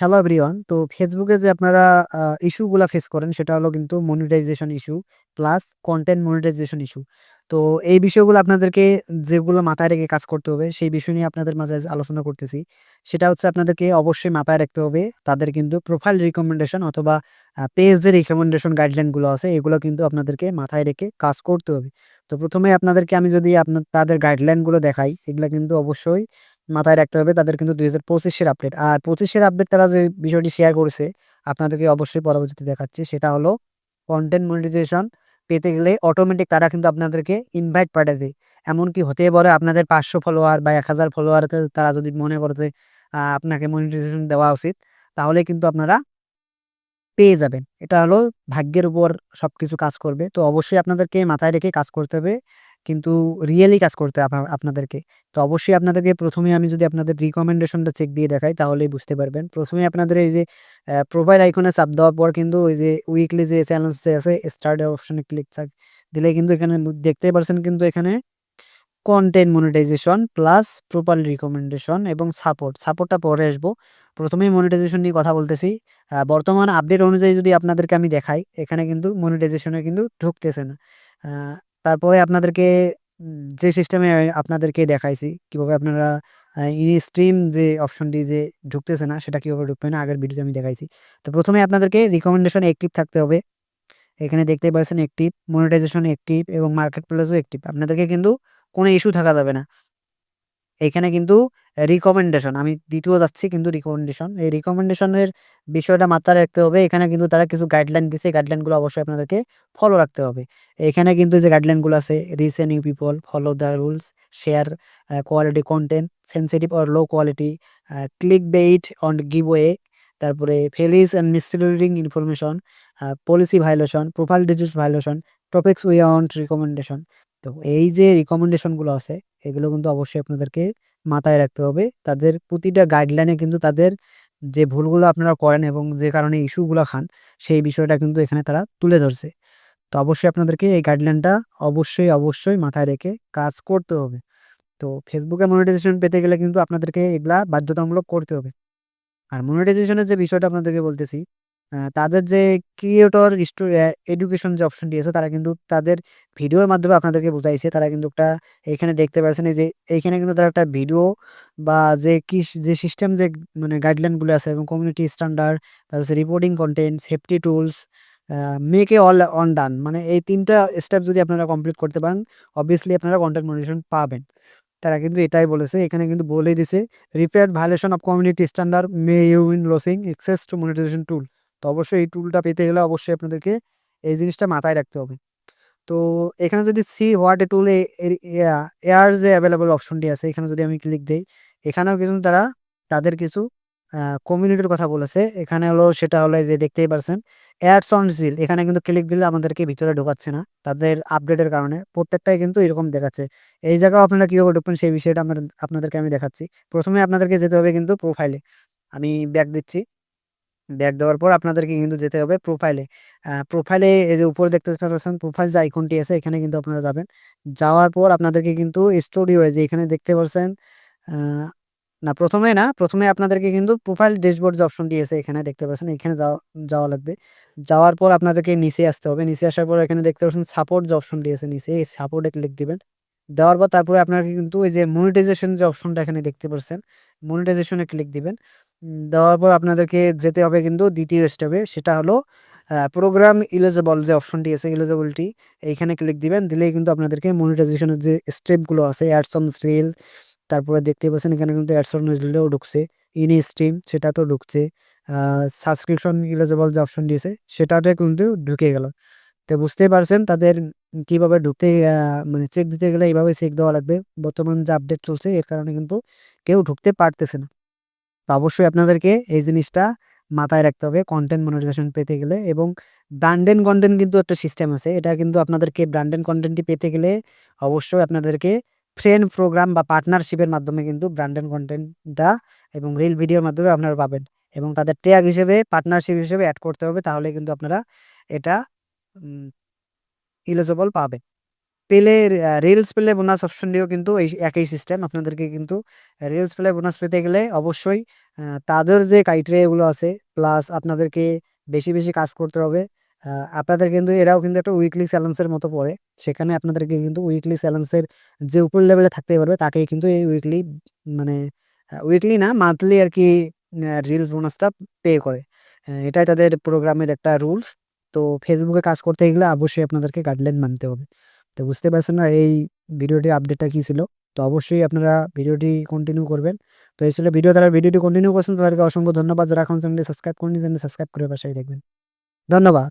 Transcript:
Hello everyone. তো ফেসবুকে যে আপনারা ইস্যুগুলা ফেস করেন সেটা হলো কিন্তু monetization issue plus content monetization issue. তো এই বিষয়গুলো আপনাদেরকে যেগুলো মাথায় রেখে কাজ করতে হবে সেই বিষয় নিয়ে আপনাদের মাঝে আজ আলোচনা করতেছি। সেটা হচ্ছে আপনাদেরকে অবশ্যই মাথায় রাখতে হবে তাদের কিন্তু প্রোফাইল রিকমেন্ডেশন অথবা পেজ যে রিকমেন্ডেশন গাইডলাইন গুলো আছে এগুলো কিন্তু আপনাদেরকে মাথায় রেখে কাজ করতে হবে। তো ১ম এ আপনাদেরকে আমি যদি তাদের গাইডলাইন গুলো দেখাই এগুলা কিন্তু অবশ্যই মাথায় রাখতে হবে তাদের কিন্তু ২০২৫ এর আপডেট। আর ২৫ এর আপডেট তারা যে বিষয়টি শেয়ার করেছে, আপনাদেরকে অবশ্যই পরবর্তীতে দেখাচ্ছি। সেটা হলো কনটেন্ট মনিটাইজেশন পেতে গেলে অটোমেটিক তারা কিন্তু আপনাদেরকে ইনভাইট পাঠাবে। এমনকি হতেই পারে আপনাদের ৫০০ ফলোয়ার বা ১,০০০ ফলোয়ারকে তারা যদি মনে করে যে আপনাকে মনিটাইজেশন দেওয়া উচিত, তাহলে কিন্তু আপনারা পেয়ে যাবেন। এটা হলো ভাগ্যের উপর সবকিছু কাজ করবে। তো অবশ্যই আপনাদেরকে মাথায় রেখে কাজ করতে হবে। কিন্তু রিয়েলি কাজ করতে হবে আপনাদেরকে। তো অবশ্যই আপনাদেরকে ১ম এ আমি যদি আপনাদের রিকমেন্ডেশনটা চেক দিয়ে দেখাই তাহলেই বুঝতে পারবেন। ১ম এ আপনাদের এই যে প্রোফাইল আইকনে চাপ দেওয়ার পর কিন্তু ওই যে উইকলি যে চ্যালেঞ্জ যে আছে স্টার্ট এর অপশনে দিলে কিন্তু এখানে দেখতেই পারছেন কিন্তু এখানে content monetization plus proper recommendation এবং সাপোর্টটা পরে আসবো। ১ম এই মনিটাইজেশন নিয়ে কথা বলতেছি। বর্তমান আপডেট অনুযায়ী যদি আপনাদেরকে আমি দেখাই, এখানে কিন্তু মনিটাইজেশন এ কিন্তু ঢুকতেছে না। আ তারপরে আপনাদেরকে যে সিস্টেমে আপনাদেরকে দেখাইছি, কিভাবে আপনারা ইন স্ট্রিম যে অপশনটি যে ঢুকতেছে না, সেটা কিভাবে ঢুকবে না আগের ভিডিওতে আমি দেখাইছি। তো ১ম এ আপনাদেরকে রিকমেন্ডেশন অ্যাক্টিভ থাকতে হবে। এখানে দেখতেই পারছেন অ্যাক্টিভ, মনিটাইজেশন অ্যাক্টিভ এবং মার্কেট প্লেসও অ্যাক্টিভ। আপনাদেরকে কিন্তু কোনো ইস্যু থাকা যাবে না। এইখানে কিন্তু রিকমেন্ডেশন আমি ২য় যাচ্ছি কিন্তু রিকমেন্ডেশন। এই রিকমেন্ডেশনের বিষয়টা মাথায় রাখতে হবে। এখানে কিন্তু তারা কিছু গাইডলাইন দিছে। গাইডলাইনগুলো অবশ্যই আপনাদেরকে ফলো রাখতে হবে। এখানে কিন্তু যে গাইডলাইনগুলো আছে reach a new people, follow the rules, share quality content, sensitive or low quality, clickbait on giveaway, তারপরে false and misleading information, policy violation, profile details violation, topics we want recommendation. তো এই যে রিকমেন্ডেশন গুলো আছে এগুলো কিন্তু অবশ্যই আপনাদেরকে মাথায় রাখতে হবে। তাদের প্রতিটা গাইডলাইনে কিন্তু তাদের যে ভুলগুলো আপনারা করেন এবং যে কারণে ইস্যু গুলা খান, সেই বিষয়টা কিন্তু এখানে তারা তুলে ধরছে। তো অবশ্যই আপনাদেরকে এই গাইডলাইনটা অবশ্যই মাথায় রেখে কাজ করতে হবে। তো Facebook এ মনিটাইজেশন পেতে গেলে কিন্তু আপনাদেরকে এগুলা বাধ্যতামূলক করতে হবে। আর মনিটাইজেশন এর যে বিষয়টা আপনাদেরকে বলতেছি, তাদের যে ক্রিয়েটর এডুকেশন যে অপশনটি আছে তারা কিন্তু তাদের ভিডিওর মাধ্যমে আপনাদেরকে বুঝাইছে। তারা কিন্তু একটা এখানে দেখতে পাচ্ছেন এই যে এইখানে কিন্তু তারা একটা ভিডিও বা যে সিস্টেম যে মানে গাইডলাইন গুলো আছে এবং কমিউনিটি স্ট্যান্ডার্ড, তারপর হচ্ছে reporting content, safety tools, make a all on done মানে এই ৩ টা স্টেপ যদি আপনারা কমপ্লিট করতে পারেন, অবভিয়াসলি আপনারা কনটেন্ট মনিটাইজেশন পাবেন। তারা কিন্তু এটাই বলেছে। এখানে কিন্তু বলেই দিছে, "repair violation of community standard may you in losing access to monetization tool." তো অবশ্যই এই টুলটা পেতে গেলে অবশ্যই আপনাদেরকে এই জিনিসটা মাথায় রাখতে হবে। তো এখানে যদি সি হোয়াট এ টুল এ এর এয়ার যে এভেইলেবল অপশনটি আছে এখানে যদি আমি ক্লিক দেই, এখানেও কিন্তু তারা তাদের কিছু আ কমিউনিটির কথা বলেছে। এখানে হলো সেটা হলো এই যে দেখতেই পারছেন এডস অন জিল এখানে কিন্তু ক্লিক দিলে আমাদেরকে ভিতরে ঢোকাচ্ছে না। তাদের আপডেটের কারণে প্রত্যেকটাই কিন্তু এরকম দেখাচ্ছে। এই জায়গাও আপনারা কিভাবে ঢুকবেন সেই বিষয়টা আপনাদেরকে আমি দেখাচ্ছি। ১ম এ আপনাদেরকে যেতে হবে কিন্তু প্রোফাইলে। আমি ব্যাক দিচ্ছি। ব্যাক দেওয়ার পর আপনাদেরকে কিন্তু যেতে হবে প্রোফাইলে। প্রোফাইলে এই যে উপরে দেখতে পাচ্ছেন প্রোফাইল যে আইকনটি আছে এখানে কিন্তু আপনারা যাবেন। যাওয়ার পর আপনাদেরকে কিন্তু স্টুডিও এই যে এখানে দেখতে পাচ্ছেন আ না ১ম এ আপনাদেরকে কিন্তু প্রোফাইল ড্যাশবোর্ড যে অপশনটি আছে এখানে দেখতে পাচ্ছেন এখানে যাওয়া লাগবে। যাওয়ার পর আপনাদেরকে নিচে আসতে হবে। নিচে আসার পর এখানে দেখতে পাচ্ছেন সাপোর্ট যে অপশনটি আছে নিচে এই সাপোর্ট এ ক্লিক দিবেন। দেওয়ার পর তারপরে আপনাকে কিন্তু এই যে মনিটাইজেশন যে অপশনটা এখানে দেখতে পাচ্ছেন, মনিটাইজেশন এ ক্লিক দিবেন। দেওয়ার পর আপনাদেরকে যেতে হবে কিন্তু ২য় স্টেপে সেটা হলো প্রোগ্রাম এলিজিবল যে অপশনটি আছে এলিজিবিলিটি এইখানে ক্লিক দিবেন। দিলেই কিন্তু আপনাদেরকে মনিটাইজেশন এর যে স্টেপ গুলো আছে অ্যাডস অন রিল, তারপরে দেখতে পাচ্ছেন এখানে কিন্তু অ্যাডস অন রিলও ঢুকছে। ইন স্ট্রিম সেটাতেও ঢুকছে। আ সাবস্ক্রিপশন এলিজিবল যে অপশনটি আছে সেটাতে কিন্তু ঢুকে গেল। তো বুঝতেই পারছেন তাদের কিভাবে ঢুকতে মানে চেক দিতে গেলে এভাবে চেক দেওয়া লাগবে। বর্তমান যে আপডেট চলছে এর কারণে কিন্তু কেউ ঢুকতে পারতেছে না। তো অবশ্যই আপনাদেরকে এই জিনিসটা মাথায় রাখতে হবে কনটেন্ট মনিটাইজেশন পেতে গেলে এবং ব্র্যান্ডেড কনটেন্ট কিন্তু একটা সিস্টেম আছে। এটা কিন্তু আপনাদেরকে ব্র্যান্ডেড কনটেন্টটি পেতে গেলে অবশ্যই আপনাদেরকে ফ্রেন্ড প্রোগ্রাম বা পার্টনারশিপ এর মাধ্যমে কিন্তু ব্র্যান্ডেড কনটেন্টটা এবং রিল ভিডিওর মাধ্যমে আপনারা পাবেন এবং তাদের ট্যাগ হিসেবে পার্টনারশিপ হিসেবে এড করতে হবে তাহলে কিন্তু আপনারা এটা উম এলিজিবল পাবেন। পেলে রিলস পেলে বোনাস অপশন দিয়েও কিন্তু এই একই সিস্টেম। আপনাদেরকে কিন্তু রিলস পেলে বোনাস পেতে গেলে অবশ্যই তাদের যে ক্রাইটেরিয়া গুলো আছে প্লাস আপনাদেরকে বেশি কাজ করতে হবে। আ আপনাদের কিন্তু এরাও কিন্তু একটা উইকলি চ্যালেঞ্জ এর মতো পড়ে। সেখানে আপনাদেরকে কিন্তু উইকলি চ্যালেঞ্জ এর যে উপর লেভেলে থাকতে পারবে তাকেই কিন্তু এই উইকলি মানে উইকলি না মান্থলি আরকি রিলস বোনাসটা পে করে। এটাই তাদের প্রোগ্রামের একটা রুলস। তো Facebook এ কাজ করতে গেলে অবশ্যই আপনাদেরকে গাইডলাইন মানতে হবে। তো বুঝতে পারছেন না এই ভিডিওটির আপডেটটা কি ছিল? তো অবশ্যই আপনারা ভিডিওটি কন্টিনিউ করবেন। তো এই ছিল ভিডিও, যারা ভিডিওটি কন্টিনিউ করছেন তাদেরকে অসংখ্য ধন্যবাদ। যারা এখন চ্যানেলটি সাবস্ক্রাইব করেননি, চ্যানেলটি সাবস্ক্রাইব করে পাশেই থাকবেন। ধন্যবাদ।